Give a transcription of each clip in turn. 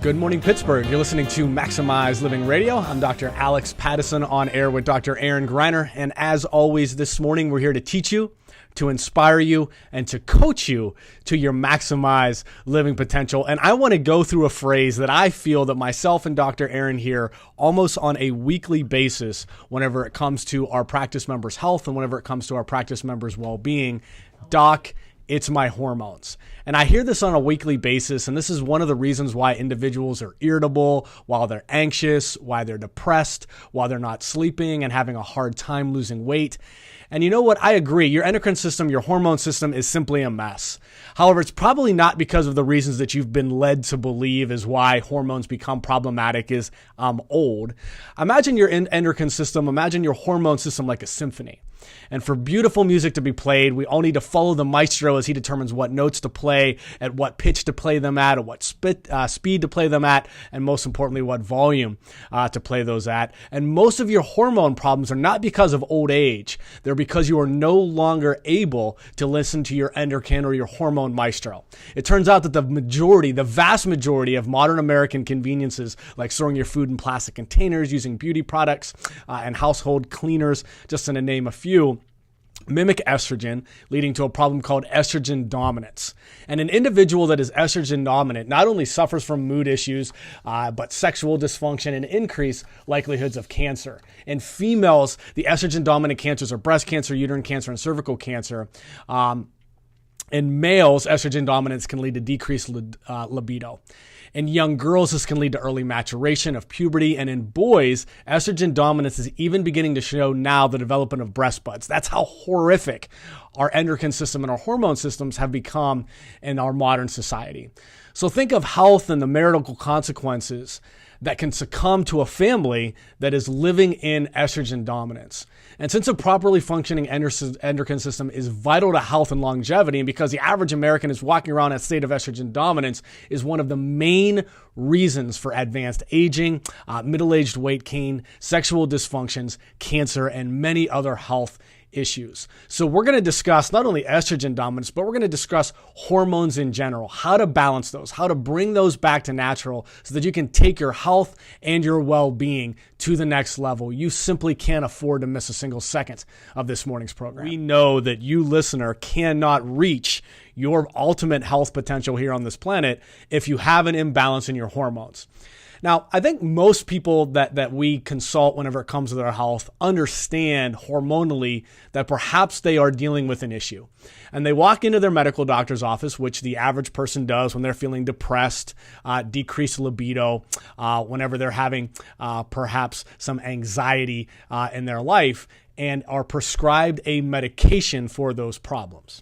Good morning, Pittsburgh. You're listening to Maximize Living Radio. I'm Dr. Alex Pattison on air with Dr. Aaron Greiner. And as always, this morning, we're here to teach you, to inspire you, and to coach you to your maximize living potential. And I want to go through a phrase that I feel that myself and Dr. Aaron hear almost on a weekly basis whenever it comes to our practice members' health and whenever it comes to our practice members' well-being. Doc, it's my hormones. And I hear this on a weekly basis, and this is one of the reasons why individuals are irritable, while they're anxious, why they're depressed, while they're not sleeping and having a hard time losing weight. And you know what? I agree. Your endocrine system, your hormone system is simply a mess. However, it's probably not because of the reasons that you've been led to believe is why hormones become problematic is old. Imagine your endocrine system, imagine your hormone system like a symphony. And for beautiful music to be played, we all need to follow the maestro as he determines what notes to play, at what pitch to play them at what speed to play them at, and most importantly, what volume to play those at. And most of your hormone problems are not because of old age. They're because you are no longer able to listen to your endocrine or your hormone maestro. It turns out that the vast majority of modern American conveniences, like storing your food in plastic containers, using beauty products and household cleaners, just to name a few, mimic estrogen, leading to a problem called estrogen dominance. And an individual that is estrogen dominant not only suffers from mood issues, but sexual dysfunction and increased likelihoods of cancer. In females, the estrogen dominant cancers are breast cancer, uterine cancer, and cervical cancer. In males, estrogen dominance can lead to decreased libido. In young girls, this can lead to early maturation of puberty. And in boys, estrogen dominance is even beginning to show now the development of breast buds. That's how horrific our endocrine system and our hormone systems have become in our modern society. So think of health and the marital consequences that can succumb to a family that is living in estrogen dominance. And since a properly functioning endocrine system is vital to health and longevity, and because the average American is walking around in a state of estrogen dominance, is one of the main reasons for advanced aging, middle-aged weight gain, sexual dysfunctions, cancer, and many other health issues. So we're going to discuss not only estrogen dominance, but we're going to discuss hormones in general, how to balance those, how to bring those back to natural so that you can take your health and your well-being to the next level. You simply can't afford to miss a single second of this morning's program. We know that you, listener, cannot reach your ultimate health potential here on this planet if you have an imbalance in your hormones. Now, I think most people that we consult whenever it comes to their health understand hormonally that perhaps they are dealing with an issue. And they walk into their medical doctor's office, which the average person does when they're feeling depressed, decreased libido, whenever they're having perhaps some anxiety in their life, and are prescribed a medication for those problems.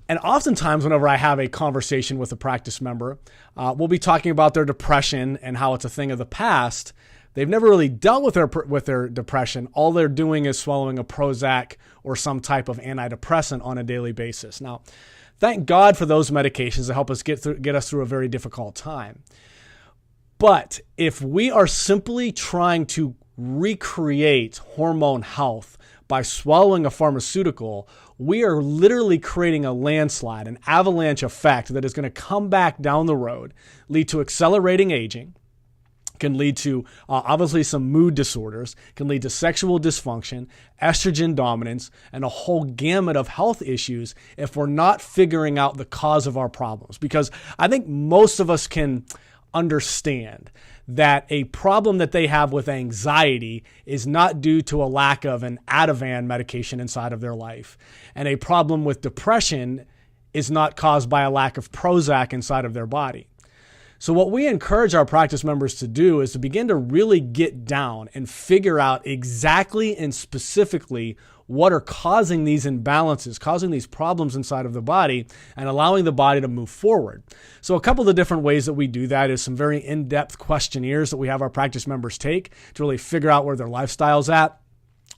And oftentimes, whenever I have a conversation with a practice member, we'll be talking about their depression and how it's a thing of the past. They've never really dealt with their depression. All they're doing is swallowing a Prozac or some type of antidepressant on a daily basis. Now, thank God for those medications that help us get us through a very difficult time. But if we are simply trying to recreate hormone health by swallowing a pharmaceutical, we are literally creating a landslide, an avalanche effect that is going to come back down the road, lead to accelerating aging, can lead to obviously some mood disorders, can lead to sexual dysfunction, estrogen dominance, and a whole gamut of health issues if we're not figuring out the cause of our problems. Because I think most of us can understand that a problem that they have with anxiety is not due to a lack of an Ativan medication inside of their life. And a problem with depression is not caused by a lack of Prozac inside of their body. So what we encourage our practice members to do is to begin to really get down and figure out exactly and specifically what are causing these imbalances, causing these problems inside of the body, and allowing the body to move forward. So a couple of the different ways that we do that is some very in-depth questionnaires that we have our practice members take to really figure out where their lifestyle's at,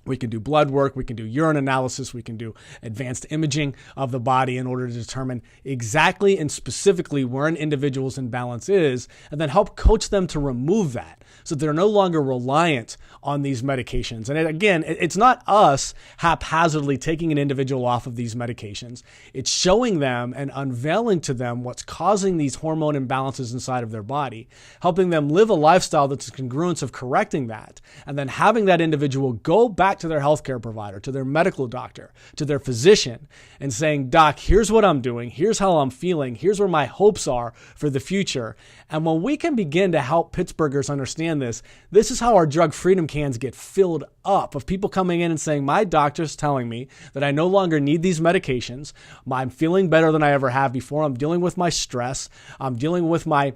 We can do blood work, we can do urine analysis, we can do advanced imaging of the body in order to determine exactly and specifically where an individual's imbalance is, and then help coach them to remove that so they're no longer reliant on these medications. And again, it's not us haphazardly taking an individual off of these medications. It's showing them and unveiling to them what's causing these hormone imbalances inside of their body, helping them live a lifestyle that's in congruence of correcting that, and then having that individual go back to their healthcare provider, to their medical doctor, to their physician, and saying, "Doc, here's what I'm doing, here's how I'm feeling, here's where my hopes are for the future." And when we can begin to help Pittsburghers understand this is how our drug freedom cans get filled up of people coming in and saying, "My doctor's telling me that I no longer need these medications. I'm feeling better than I ever have before. I'm dealing with my stress. I'm dealing with my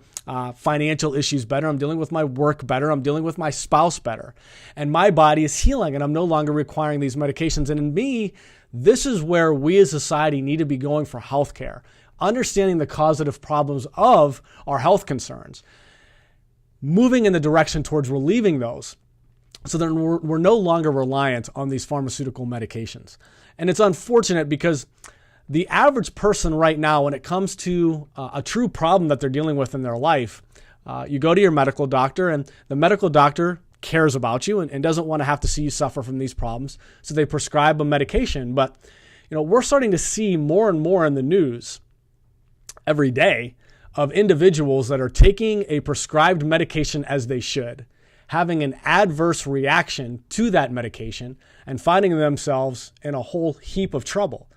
financial issues better. I'm dealing with my work better. I'm dealing with my spouse better. And my body is healing and I'm no longer requiring these medications." And in me, this is where we as a society need to be going for healthcare, understanding the causative problems of our health concerns, moving in the direction towards relieving those so that we're no longer reliant on these pharmaceutical medications. And it's unfortunate because the average person right now, when it comes to a true problem that they're dealing with in their life, you go to your medical doctor and the medical doctor cares about you and doesn't want to have to see you suffer from these problems. So they prescribe a medication. But we're starting to see more and more in the news every day of individuals that are taking a prescribed medication as they should, having an adverse reaction to that medication, and finding themselves in a whole heap of trouble.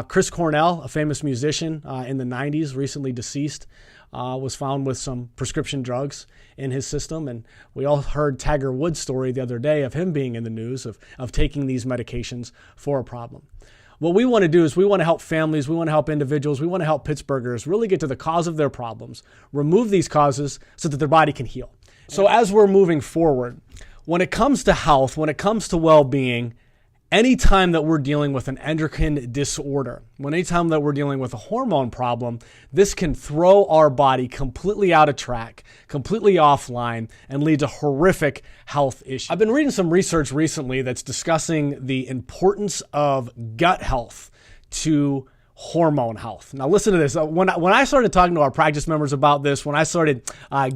Chris Cornell, a famous musician in the 90s, recently deceased, was found with some prescription drugs in his system. And we all heard Tiger Woods' story the other day of him being in the news of taking these medications for a problem. What we want to do is we want to help families, we want to help individuals, we want to help Pittsburghers really get to the cause of their problems, remove these causes so that their body can heal. So as we're moving forward, when it comes to health, when it comes to well-being, anytime that we're dealing with an endocrine disorder, anytime that we're dealing with a hormone problem, this can throw our body completely out of track, completely offline, and lead to horrific health issues. I've been reading some research recently that's discussing the importance of gut health to hormone health. Now listen to this. When I started talking to our practice members about this, when I started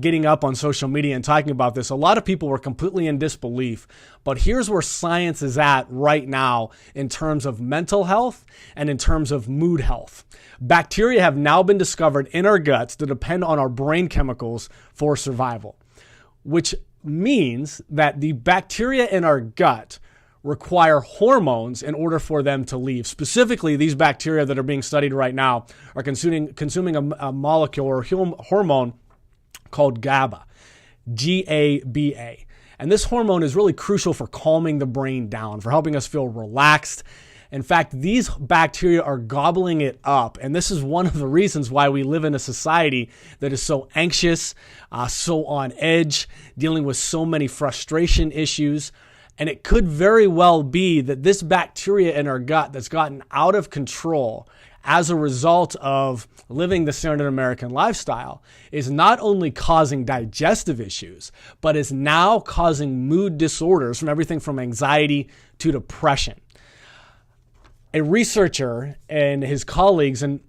getting up on social media and talking about this, a lot of people were completely in disbelief. But here's where science is at right now in terms of mental health and in terms of mood health. Bacteria have now been discovered in our guts that depend on our brain chemicals for survival, which means that the bacteria in our gut require hormones in order for them to leave. Specifically, these bacteria that are being studied right now are consuming a molecule or hormone called GABA, G-A-B-A. And this hormone is really crucial for calming the brain down, for helping us feel relaxed. In fact, these bacteria are gobbling it up. And this is one of the reasons why we live in a society that is so anxious, so on edge, dealing with so many frustration issues. And it could very well be that this bacteria in our gut that's gotten out of control as a result of living the standard American lifestyle is not only causing digestive issues, but is now causing mood disorders from everything from anxiety to depression. A researcher and his colleagues in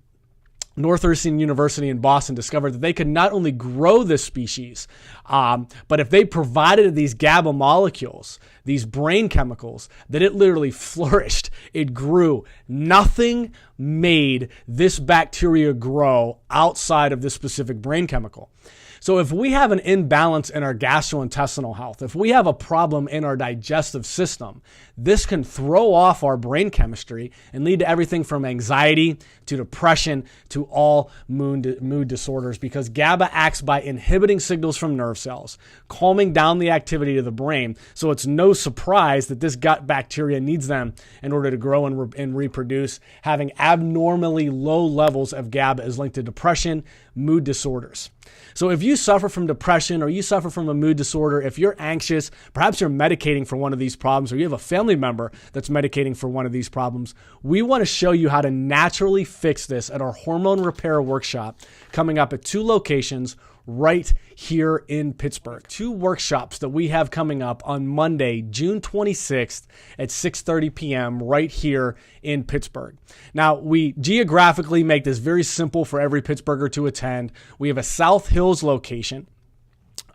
Northeastern University in Boston discovered that they could not only grow this species, but if they provided these GABA molecules, these brain chemicals, that it literally flourished. It grew. Nothing made this bacteria grow outside of this specific brain chemical. So if we have an imbalance in our gastrointestinal health, if we have a problem in our digestive system, this can throw off our brain chemistry and lead to everything from anxiety to depression to all mood disorders, because GABA acts by inhibiting signals from nerve cells, calming down the activity of the brain. So it's no surprise that this gut bacteria needs them in order to grow and reproduce. Having abnormally low levels of GABA is linked to depression, mood disorders. So if you suffer from depression or you suffer from a mood disorder, if you're anxious, perhaps you're medicating for one of these problems, or you have a family member that's medicating for one of these problems, we want to show you how to naturally fix this at our hormone repair workshop coming up at 2 locations right here in Pittsburgh. 2 workshops that we have coming up on Monday, June 26th at 6:30 p.m. right here in Pittsburgh. Now, we geographically make this very simple for every Pittsburgher to attend. We have a South Hills location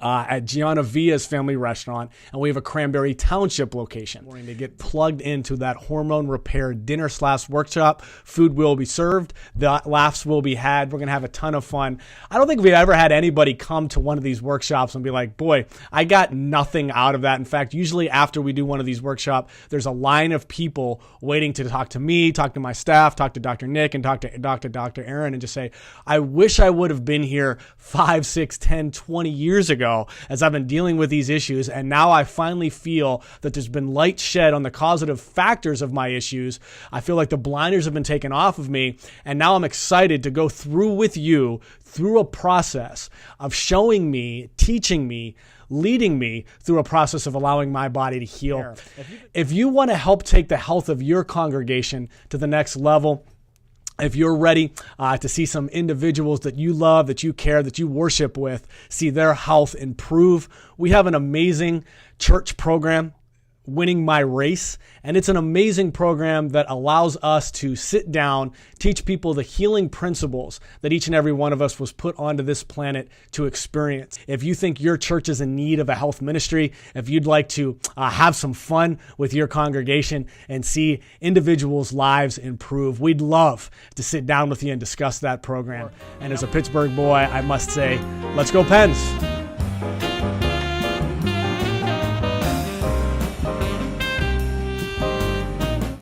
at Gianna Villa's family restaurant, and we have a Cranberry Township location. We're going to get plugged into that hormone repair dinner/workshop. Food will be served. The laughs will be had. We're going to have a ton of fun. I don't think we've ever had anybody come to one of these workshops and be like, boy, I got nothing out of that. In fact, usually after we do one of these workshops, there's a line of people waiting to talk to me, talk to my staff, talk to Dr. Nick, and talk to Dr. Aaron, and just say, I wish I would have been here 5, 6, 10, 20 years ago as I've been dealing with these issues, and now I finally feel that there's been light shed on the causative factors of my issues. I feel like the blinders have been taken off of me, and now I'm excited to go through with you through a process of showing me, teaching me, leading me through a process of allowing my body to heal. If you want to help take the health of your congregation to the next level, if you're ready to see some individuals that you love, that you care, that you worship with, see their health improve, we have an amazing church program, Winning My Race. And it's an amazing program that allows us to sit down, teach people the healing principles that each and every one of us was put onto this planet to experience. If you think your church is in need of a health ministry, if you'd like to have some fun with your congregation and see individuals' lives improve, we'd love to sit down with you and discuss that program. And as a Pittsburgh boy, I must say, let's go Pens.